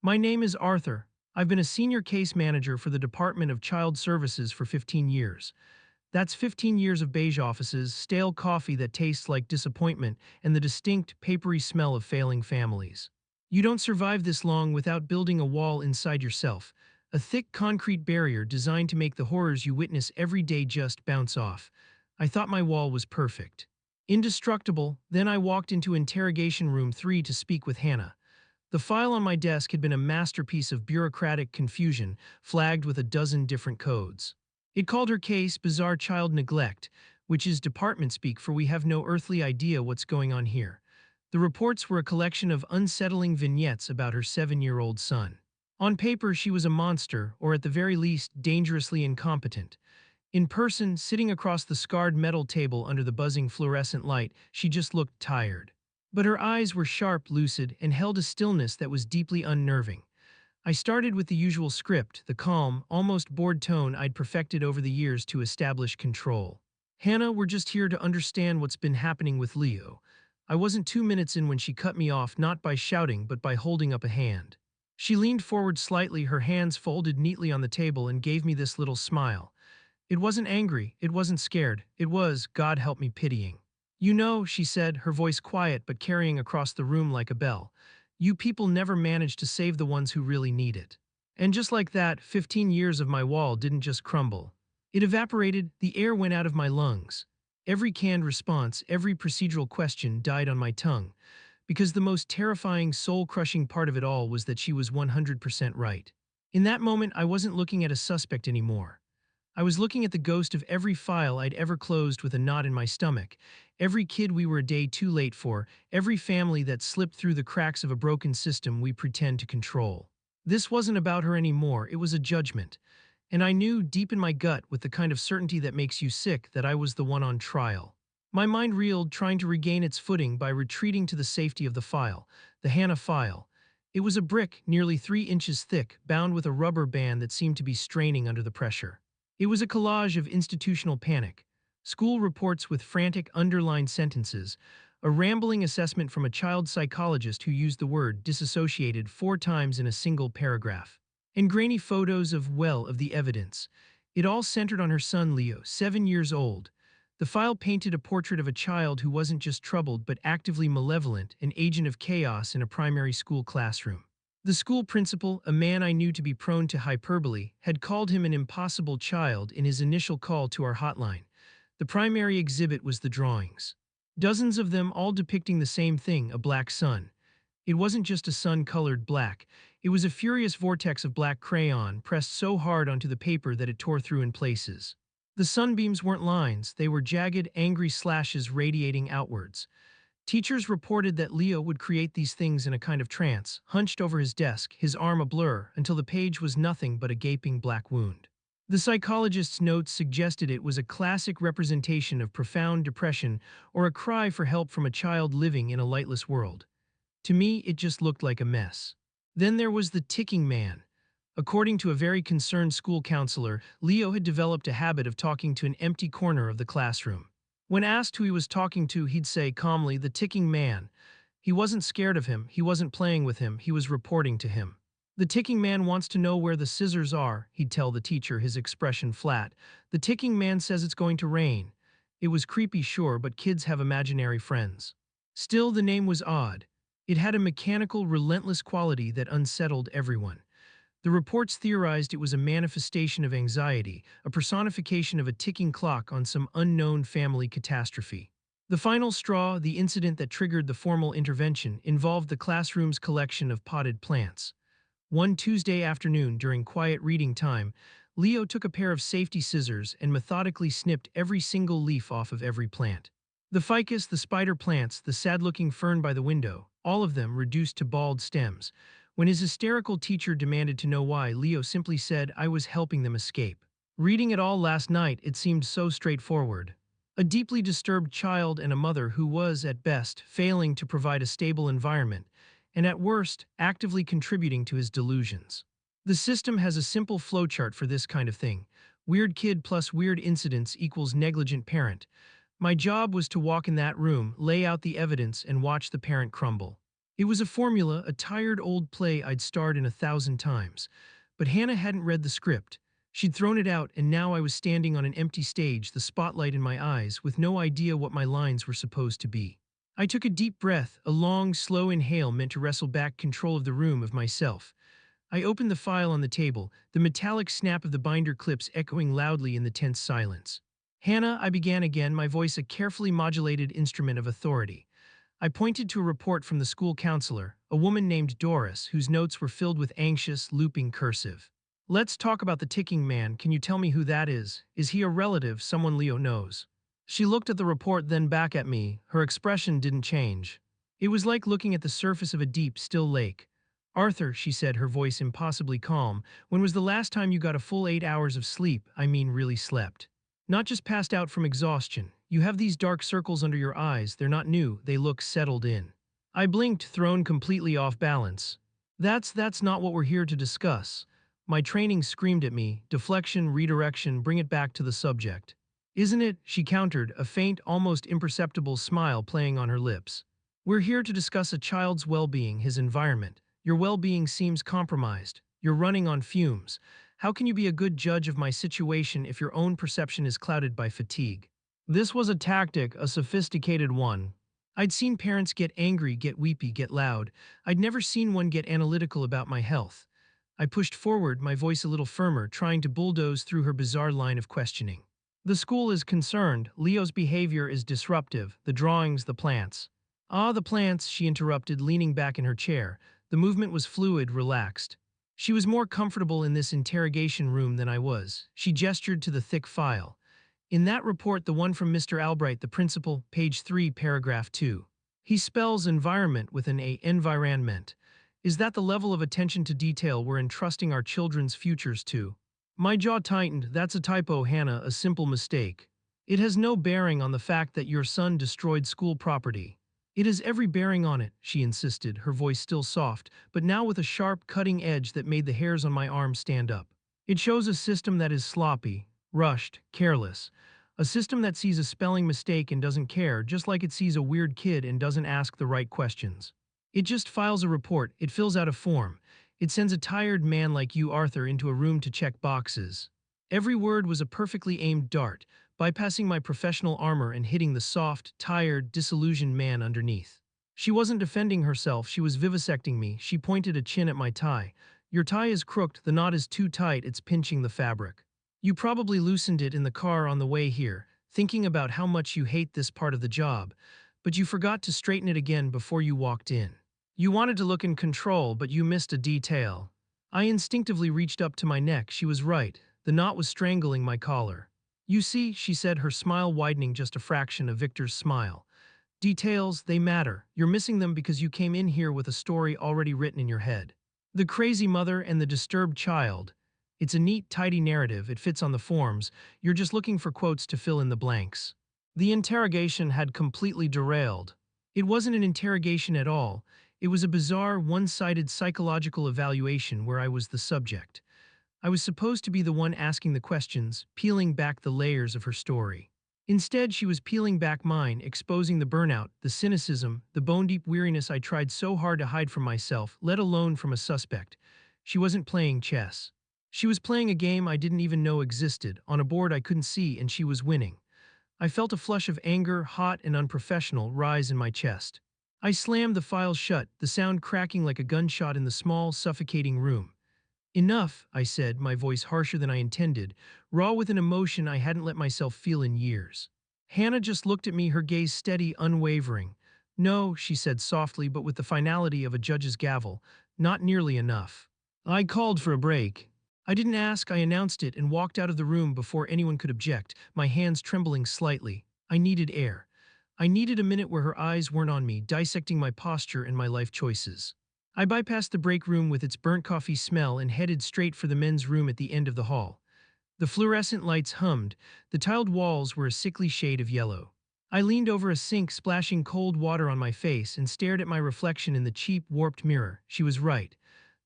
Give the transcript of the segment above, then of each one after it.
My name is Arthur. I've been a senior case manager for the Department of Child Services for 15 years. That's 15 years of beige offices, stale coffee that tastes like disappointment, and the distinct, papery smell of failing families. You don't survive this long without building a wall inside yourself, a thick concrete barrier designed to make the horrors you witness every day just bounce off. I thought my wall was perfect. Indestructible, then I walked into interrogation room 3 to speak with Hannah. The file on my desk had been a masterpiece of bureaucratic confusion, flagged with a dozen different codes. It called her case bizarre child neglect, which is department speak for we have no earthly idea what's going on here. The reports were a collection of unsettling vignettes about her 7-year-old son. On paper, she was a monster, or at the very least, dangerously incompetent. In person, sitting across the scarred metal table under the buzzing fluorescent light, she just looked tired. But her eyes were sharp, lucid, and held a stillness that was deeply unnerving. I started with the usual script, the calm, almost bored tone I'd perfected over the years to establish control. Hannah, we're just here to understand what's been happening with Leo. I wasn't 2 minutes in when she cut me off, not by shouting, but by holding up a hand. She leaned forward slightly, her hands folded neatly on the table, and gave me this little smile. It wasn't angry, it wasn't scared, it was, God help me, pitying. You know, she said, her voice quiet but carrying across the room like a bell, you people never manage to save the ones who really need it. And just like that, 15 years of my wall didn't just crumble. It evaporated, the air went out of my lungs. Every canned response, every procedural question died on my tongue, because the most terrifying, soul-crushing part of it all was that she was 100% right. In that moment, I wasn't looking at a suspect anymore. I was looking at the ghost of every file I'd ever closed with a knot in my stomach, every kid we were a day too late for, every family that slipped through the cracks of a broken system we pretend to control. This wasn't about her anymore, it was a judgment. And I knew deep in my gut, with the kind of certainty that makes you sick, that I was the one on trial. My mind reeled, trying to regain its footing by retreating to the safety of the file, the Hannah file. It was a brick, nearly 3 inches thick, bound with a rubber band that seemed to be straining under the pressure. It was a collage of institutional panic, school reports with frantic underlined sentences, a rambling assessment from a child psychologist who used the word disassociated 4 times in a single paragraph, and grainy photos of the evidence. It all centered on her son Leo, 7 years old. The file painted a portrait of a child who wasn't just troubled but actively malevolent, an agent of chaos in a primary school classroom. The school principal, a man I knew to be prone to hyperbole, had called him an impossible child in his initial call to our hotline. The primary exhibit was the drawings. Dozens of them, all depicting the same thing, a black sun. It wasn't just a sun colored black, it was a furious vortex of black crayon pressed so hard onto the paper that it tore through in places. The sunbeams weren't lines, they were jagged, angry slashes radiating outwards. Teachers reported that Leo would create these things in a kind of trance, hunched over his desk, his arm a blur, until the page was nothing but a gaping black wound. The psychologist's notes suggested it was a classic representation of profound depression or a cry for help from a child living in a lightless world. To me, it just looked like a mess. Then there was the ticking man. According to a very concerned school counselor, Leo had developed a habit of talking to an empty corner of the classroom. When asked who he was talking to, he'd say calmly, the ticking man. He wasn't scared of him, he wasn't playing with him, he was reporting to him. The ticking man wants to know where the scissors are, he'd tell the teacher, his expression flat. The ticking man says it's going to rain. It was creepy, sure, but kids have imaginary friends. Still, the name was odd. It had a mechanical, relentless quality that unsettled everyone. The reports theorized it was a manifestation of anxiety, a personification of a ticking clock on some unknown family catastrophe. The final straw, the incident that triggered the formal intervention, involved the classroom's collection of potted plants. One Tuesday afternoon during quiet reading time, Leo took a pair of safety scissors and methodically snipped every single leaf off of every plant. The ficus, the spider plants, the sad-looking fern by the window, all of them reduced to bald stems. When his hysterical teacher demanded to know why, Leo simply said, I was helping them escape. Reading it all last night, it seemed so straightforward. A deeply disturbed child and a mother who was, at best, failing to provide a stable environment, and at worst, actively contributing to his delusions. The system has a simple flowchart for this kind of thing. Weird kid plus weird incidents equals negligent parent. My job was to walk in that room, lay out the evidence, and watch the parent crumble. It was a formula, a tired old play I'd starred in 1,000 times. But Hannah hadn't read the script. She'd thrown it out, and now I was standing on an empty stage, the spotlight in my eyes, with no idea what my lines were supposed to be. I took a deep breath, a long, slow inhale meant to wrestle back control of the room, of myself. I opened the file on the table, the metallic snap of the binder clips echoing loudly in the tense silence. Hannah, I began again, my voice a carefully modulated instrument of authority. I pointed to a report from the school counselor, a woman named Doris, whose notes were filled with anxious, looping cursive. Let's talk about the ticking man. Can you tell me who that is? Is he a relative, someone Leo knows? She looked at the report, then back at me. Her expression didn't change. It was like looking at the surface of a deep, still lake. Arthur, she said, her voice impossibly calm, when was the last time you got a full 8 hours of sleep? I mean, really slept. Not just passed out from exhaustion. You have these dark circles under your eyes. They're not new. They look settled in. I blinked, thrown completely off balance. That's not what we're here to discuss. My training screamed at me, deflection, redirection, bring it back to the subject. Isn't it? She countered, a faint, almost imperceptible smile playing on her lips. We're here to discuss a child's well-being, his environment. Your well-being seems compromised. You're running on fumes. How can you be a good judge of my situation if your own perception is clouded by fatigue? This was a tactic, a sophisticated one. I'd seen parents get angry, get weepy, get loud. I'd never seen one get analytical about my health. I pushed forward, my voice a little firmer, trying to bulldoze through her bizarre line of questioning. The school is concerned. Leo's behavior is disruptive. The drawings, the plants. Ah, the plants, she interrupted, leaning back in her chair. The movement was fluid, relaxed. She was more comfortable in this interrogation room than I was. She gestured to the thick file. In that report, the one from Mr. Albright, the principal, page 3, paragraph 2. He spells environment with an A, environment. Is that the level of attention to detail we're entrusting our children's futures to? My jaw tightened. That's a typo, Hannah, a simple mistake. It has no bearing on the fact that your son destroyed school property. It has every bearing on it, she insisted, her voice still soft, but now with a sharp, cutting edge that made the hairs on my arm stand up. It shows a system that is sloppy, rushed, careless. A system that sees a spelling mistake and doesn't care, just like it sees a weird kid and doesn't ask the right questions. It just files a report, it fills out a form. It sends a tired man like you, Arthur, into a room to check boxes. Every word was a perfectly aimed dart, bypassing my professional armor and hitting the soft, tired, disillusioned man underneath. She wasn't defending herself, she was vivisecting me. She pointed a chin at my tie. Your tie is crooked, the knot is too tight, it's pinching the fabric. You probably loosened it in the car on the way here, thinking about how much you hate this part of the job, but you forgot to straighten it again before you walked in. You wanted to look in control, but you missed a detail. I instinctively reached up to my neck. She was right. The knot was strangling my collar. You see, she said, her smile widening just a fraction of Victor's smile. Details, they matter. You're missing them because you came in here with a story already written in your head. The crazy mother and the disturbed child. It's a neat, tidy narrative. It fits on the forms. You're just looking for quotes to fill in the blanks. The interrogation had completely derailed. It wasn't an interrogation at all. It was a bizarre, one-sided psychological evaluation where I was the subject. I was supposed to be the one asking the questions, peeling back the layers of her story. Instead, she was peeling back mine, exposing the burnout, the cynicism, the bone-deep weariness I tried so hard to hide from myself, let alone from a suspect. She wasn't playing chess. She was playing a game I didn't even know existed, on a board I couldn't see, and she was winning. I felt a flush of anger, hot and unprofessional, rise in my chest. I slammed the file shut, the sound cracking like a gunshot in the small, suffocating room. Enough, I said, my voice harsher than I intended, raw with an emotion I hadn't let myself feel in years. Hannah just looked at me, her gaze steady, unwavering. No, she said softly, but with the finality of a judge's gavel, not nearly enough. I called for a break. I didn't ask, I announced it and walked out of the room before anyone could object, my hands trembling slightly. I needed air. I needed a minute where her eyes weren't on me, dissecting my posture and my life choices. I bypassed the break room with its burnt coffee smell and headed straight for the men's room at the end of the hall. The fluorescent lights hummed, the tiled walls were a sickly shade of yellow. I leaned over a sink, splashing cold water on my face, and stared at my reflection in the cheap, warped mirror. She was right.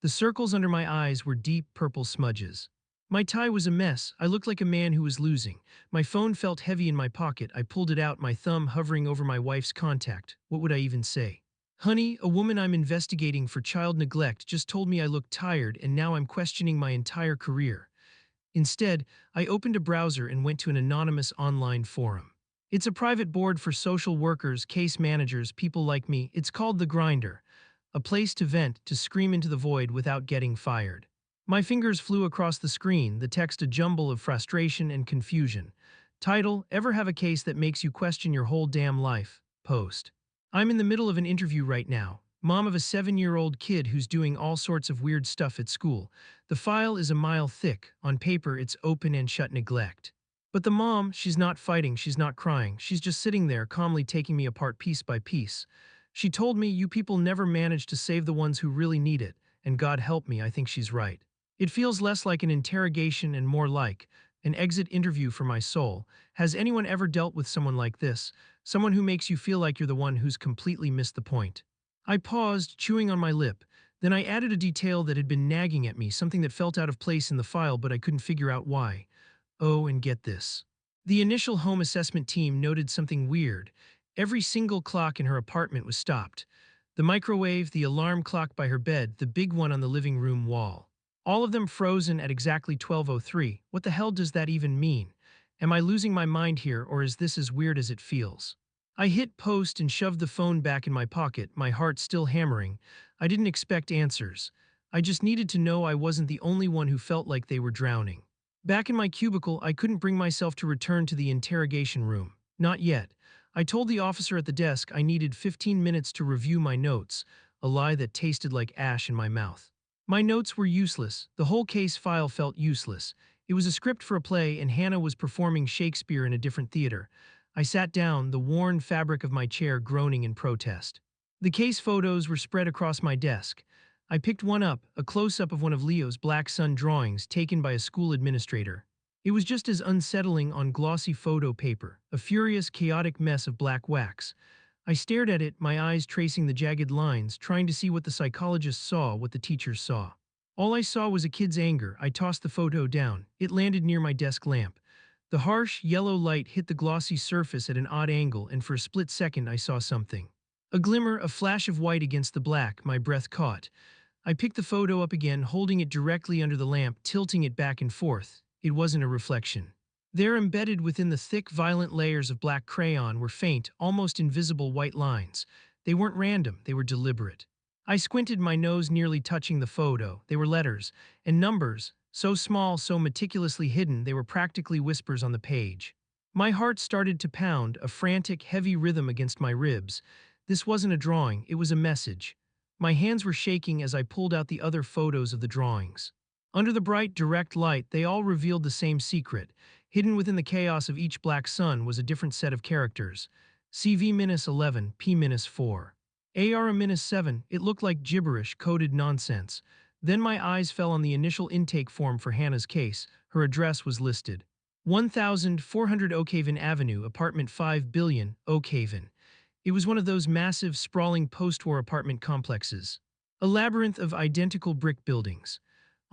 The circles under my eyes were deep purple smudges. My tie was a mess. I looked like a man who was losing. My phone felt heavy in my pocket. I pulled it out, my thumb hovering over my wife's contact. What would I even say? Honey, a woman I'm investigating for child neglect just told me I look tired and now I'm questioning my entire career. Instead, I opened a browser and went to an anonymous online forum. It's a private board for social workers, case managers, people like me. It's called The Grinder, a place to vent, to scream into the void without getting fired. My fingers flew across the screen, the text a jumble of frustration and confusion. Title: Ever have a case that makes you question your whole damn life? Post: I'm in the middle of an interview right now. Mom of a 7-year-old kid who's doing all sorts of weird stuff at school. The file is a mile thick. On paper, it's open and shut neglect. But the mom, she's not fighting, she's not crying. She's just sitting there, calmly taking me apart piece by piece. She told me, you people never manage to save the ones who really need it, and God help me, I think she's right. It feels less like an interrogation and more like an exit interview for my soul. Has anyone ever dealt with someone like this? Someone who makes you feel like you're the one who's completely missed the point. I paused, chewing on my lip. Then I added a detail that had been nagging at me, something that felt out of place in the file, but I couldn't figure out why. Oh, and get this. The initial home assessment team noted something weird. Every single clock in her apartment was stopped. The microwave, the alarm clock by her bed, the big one on the living room wall. All of them frozen at exactly 12:03. What the hell does that even mean? Am I losing my mind here, or is this as weird as it feels? I hit post and shoved the phone back in my pocket, my heart still hammering. I didn't expect answers. I just needed to know I wasn't the only one who felt like they were drowning. Back in my cubicle, I couldn't bring myself to return to the interrogation room. Not yet. I told the officer at the desk I needed 15 minutes to review my notes, a lie that tasted like ash in my mouth. My notes were useless. The whole case file felt useless. It was a script for a play, and Hannah was performing Shakespeare in a different theater. I sat down, the worn fabric of my chair groaning in protest. The case photos were spread across my desk. I picked one up, a close-up of one of Leo's Black Sun drawings taken by a school administrator. It was just as unsettling on glossy photo paper, a furious, chaotic mess of black wax. I stared at it, my eyes tracing the jagged lines, trying to see what the psychologist saw, what the teachers saw. All I saw was a kid's anger. I tossed the photo down. It landed near my desk lamp. The harsh, yellow light hit the glossy surface at an odd angle, and for a split second I saw something. A glimmer, a flash of white against the black, my breath caught. I picked the photo up again, holding it directly under the lamp, tilting it back and forth. It wasn't a reflection. There, embedded within the thick, violent layers of black crayon, were faint, almost invisible white lines. They weren't random, they were deliberate. I squinted, my nose nearly touching the photo. They were letters and numbers, so small, so meticulously hidden, they were practically whispers on the page. My heart started to pound, a frantic, heavy rhythm against my ribs. This wasn't a drawing, it was a message. My hands were shaking as I pulled out the other photos of the drawings. Under the bright, direct light, they all revealed the same secret. Hidden within the chaos of each black sun was a different set of characters. CV-11, P-4. AR-7, it looked like gibberish, coded nonsense. Then my eyes fell on the initial intake form for Hannah's case. Her address was listed. 1400 Oakhaven Avenue, apartment 5 billion, Oakhaven. It was one of those massive, sprawling post-war apartment complexes. A labyrinth of identical brick buildings.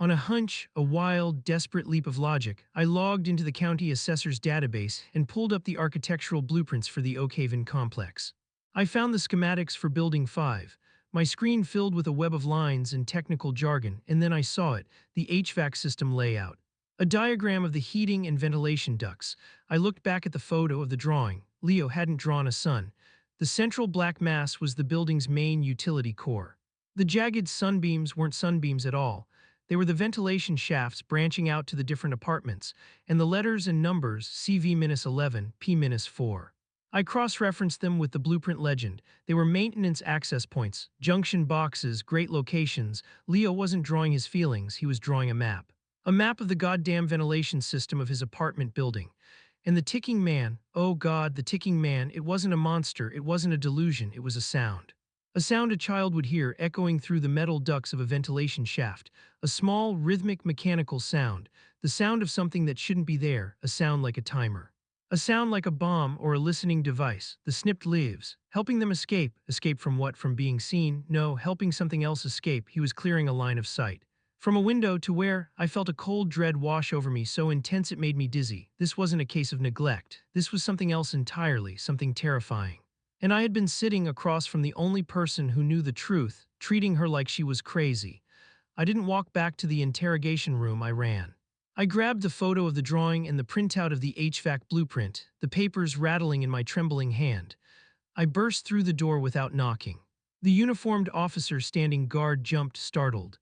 On a hunch, a wild, desperate leap of logic, I logged into the county assessor's database and pulled up the architectural blueprints for the Oakhaven complex. I found the schematics for Building 5. My screen filled with a web of lines and technical jargon, and then I saw it, the HVAC system layout. A diagram of the heating and ventilation ducts. I looked back at the photo of the drawing. Leo hadn't drawn a sun. The central black mass was the building's main utility core. The jagged sunbeams weren't sunbeams at all. They were the ventilation shafts branching out to the different apartments, and the letters and numbers CV-11, P-4. I cross-referenced them with the blueprint legend. They were maintenance access points, junction boxes, great locations. Leo wasn't drawing his feelings, he was drawing a map. A map of the goddamn ventilation system of his apartment building. And the ticking man, oh God, the ticking man, it wasn't a monster, it wasn't a delusion, it was a sound. A sound a child would hear echoing through the metal ducts of a ventilation shaft. A small, rhythmic, mechanical sound. The sound of something that shouldn't be there, a sound like a timer. A sound like a bomb or a listening device. The snipped leaves. Helping them escape. Escape from what? From being seen? No, helping something else escape. He was clearing a line of sight. From a window to where, I felt a cold dread wash over me, so intense it made me dizzy. This wasn't a case of neglect. This was something else entirely, something terrifying. And I had been sitting across from the only person who knew the truth, treating her like she was crazy. I didn't walk back to the interrogation room, I ran. I grabbed the photo of the drawing and the printout of the HVAC blueprint, the papers rattling in my trembling hand. I burst through the door without knocking. The uniformed officer standing guard jumped, startled.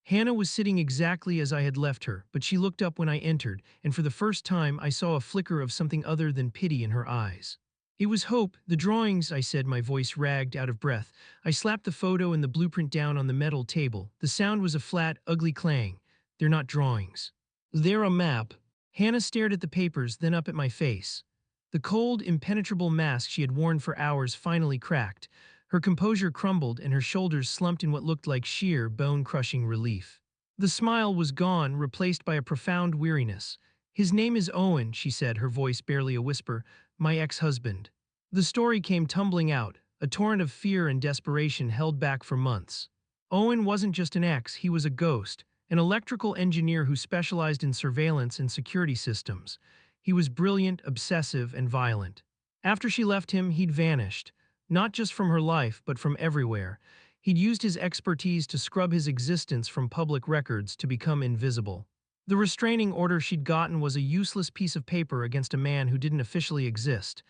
Hannah was sitting exactly as I had left her, but she looked up when I entered, and for the first time I saw a flicker of something other than pity in her eyes. It was hope. The drawings, I said, my voice ragged, out of breath. I slapped the photo and the blueprint down on the metal table. The sound was a flat, ugly clang. They're not drawings. They're a map. Hannah stared at the papers, then up at my face. The cold, impenetrable mask she had worn for hours finally cracked. Her composure crumbled and her shoulders slumped in what looked like sheer, bone-crushing relief. The smile was gone, replaced by a profound weariness. "His name is Owen," she said, her voice barely a whisper. "My ex-husband." The story came tumbling out, a torrent of fear and desperation held back for months. Owen wasn't just an ex, he was a ghost, an electrical engineer who specialized in surveillance and security systems. He was brilliant, obsessive, and violent. After she left him, he'd vanished. Not just from her life, but from everywhere. He'd used his expertise to scrub his existence from public records to become invisible. The restraining order she'd gotten was a useless piece of paper against a man who didn't officially exist.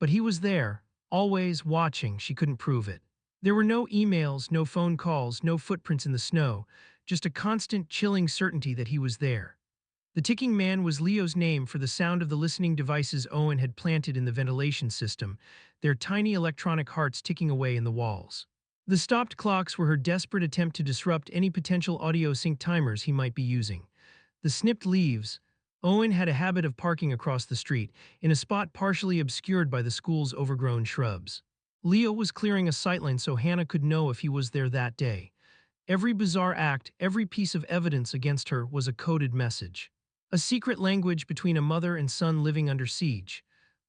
But he was there, always watching. She couldn't prove it. There were no emails, no phone calls, no footprints in the snow, just a constant, chilling certainty that he was there. The ticking man was Leo's name for the sound of the listening devices Owen had planted in the ventilation system, their tiny electronic hearts ticking away in the walls. The stopped clocks were her desperate attempt to disrupt any potential audio sync timers he might be using. The snipped leaves. Owen had a habit of parking across the street, in a spot partially obscured by the school's overgrown shrubs. Leo was clearing a sightline so Hannah could know if he was there that day. Every bizarre act, every piece of evidence against her was a coded message. A secret language between a mother and son living under siege.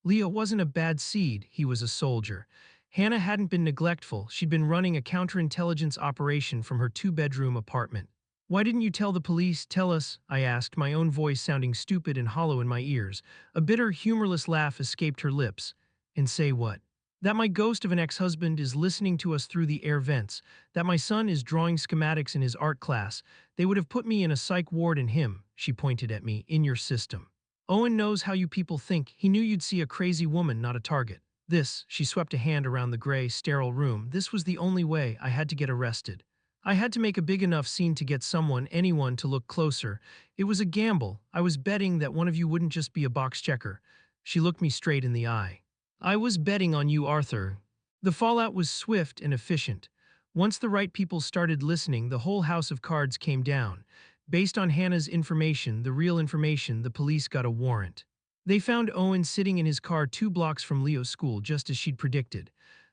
Leo wasn't a bad seed, he was a soldier. Hannah hadn't been neglectful, she'd been running a counterintelligence operation from her two-bedroom apartment. "Why didn't you tell the police? Tell us," I asked, my own voice sounding stupid and hollow in my ears. A bitter, humorless laugh escaped her lips. "And say what?" "That my ghost of an ex-husband is listening to us through the air vents, that my son is drawing schematics in his art class. They would have put me in a psych ward and him," she pointed at me, "in your system. Owen knows how you people think. He knew you'd see a crazy woman, not a target. This," she swept a hand around the gray, sterile room, "this was the only way. I had to get arrested. I had to make a big enough scene to get someone, anyone, to look closer. It was a gamble. I was betting that one of you wouldn't just be a box checker." She looked me straight in the eye. "I was betting on you, Arthur." The fallout was swift and efficient. Once the right people started listening, the whole house of cards came down. Based on Hannah's information, the real information, the police got a warrant. They found Owen sitting in his car 2 blocks from Leo's school, just as she'd predicted.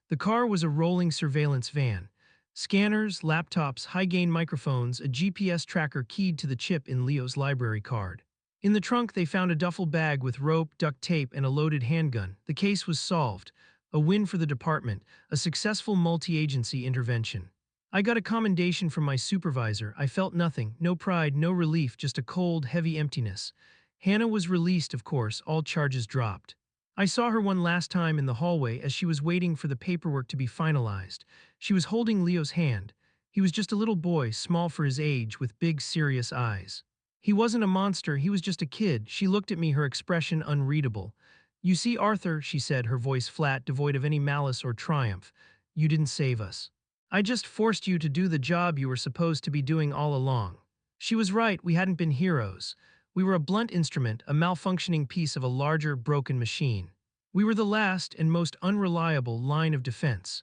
The car was a rolling surveillance van. Scanners, laptops, high-gain microphones, a GPS tracker keyed to the chip in Leo's library card. In the trunk, they found a duffel bag with rope, duct tape, and a loaded handgun. The case was solved. A win for the department, a successful multi-agency intervention. I got a commendation from my supervisor. I felt nothing, no pride, no relief, just a cold, heavy emptiness. Hannah was released, of course, all charges dropped. I saw her one last time in the hallway as she was waiting for the paperwork to be finalized. She was holding Leo's hand. He was just a little boy, small for his age, with big, serious eyes. He wasn't a monster, he was just a kid. She looked at me, her expression unreadable. "You see, Arthur," she said, her voice flat, devoid of any malice or triumph, "you didn't save us. I just forced you to do the job you were supposed to be doing all along." She was right, we hadn't been heroes. We were a blunt instrument, a malfunctioning piece of a larger, broken machine. We were the last and most unreliable line of defense.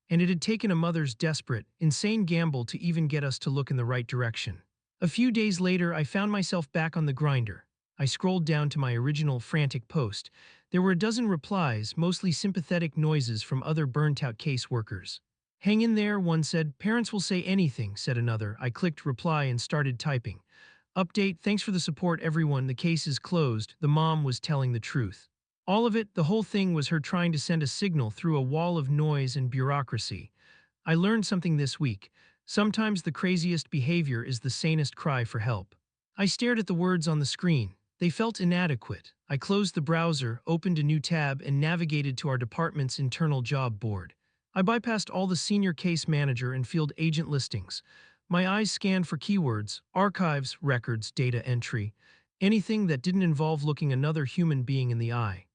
And it had taken a mother's desperate, insane gamble to even get us to look in the right direction. A few days later, I found myself back on the grinder. I scrolled down to my original frantic post. There were a dozen replies, mostly sympathetic noises from other burnt-out caseworkers. "Hang in there," one said. "Parents will say anything," said another. I clicked reply and started typing. "Update, thanks for the support, everyone. The case is closed." The mom was telling the truth. All of it, the whole thing, was her trying to send a signal through a wall of noise and bureaucracy. I learned something this week. Sometimes the craziest behavior is the sanest cry for help. I stared at the words on the screen. They felt inadequate. I closed the browser, opened a new tab, and navigated to our department's internal job board. I bypassed all the senior case manager and field agent listings. My eyes scanned for keywords, archives, records, data entry, anything that didn't involve looking another human being in the eye.